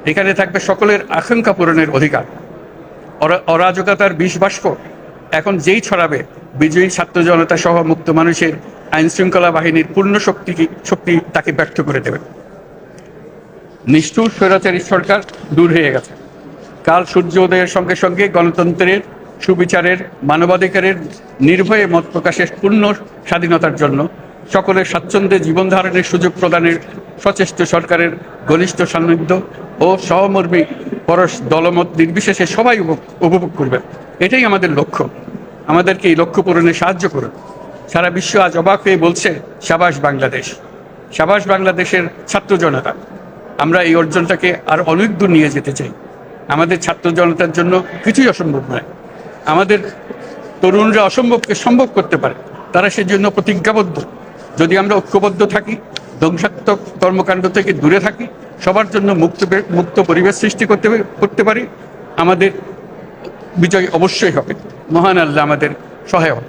এখানে থাকবে সকলের আকাঙ্ক্ষা পূরণের অধিকার। অরাজকতার বিষ বাষ্প এখন যেই ছড়াবে, বিজয়ী ছাত্র জনতা সহ মুক্ত মানুষের আইন শৃঙ্খলা বাহিনীর পূর্ণ শক্তি তাকে ব্যর্থ করে দেবে। নিষ্ঠুর স্বৈরাচারী সরকার দূর হয়ে গেছে। কাল সূর্য উদয়ের সঙ্গে সঙ্গে গণতন্ত্রের, সুবিচারের, মানবাধিকারের, নির্ভয়ে মত প্রকাশের পূর্ণ স্বাধীনতার জন্য সকলের স্বাচ্ছন্দ্যে জীবন ধারণের সুযোগ প্রদানের সচেষ্ট সরকারের ঘনিষ্ঠ সান্নিধ্য ও সহমর্মী পরশ দলমত নির্বিশেষে সবাই উপভোগ করবেন। এটাই আমাদের লক্ষ্য। আমাদেরকে এই লক্ষ্য পূরণে সাহায্য করুন। সারা বিশ্ব আজ অবাক হয়ে বলছে, সাবাস বাংলাদেশ, সাবাস বাংলাদেশের ছাত্র জনতা। আমরা এই অর্জনটাকে আর অনেক দূর নিয়ে যেতে চাই। আমাদের ছাত্র জনতার জন্য কিছুই অসম্ভব নয়। আমাদের তরুণরা অসম্ভবকে সম্ভব করতে পারে, তারা সেজন্য প্রতিজ্ঞাবদ্ধ। যদি আমরা ঐক্যবদ্ধ থাকি, ধ্বংসাত্মক কর্মকাণ্ড থেকে দূরে থাকি, সবার জন্য মুক্ত পরিবেশ সৃষ্টি করতে পারি, আমাদের বিজয় অবশ্যই হবে। মহান আল্লাহ আমাদের সহায় হন।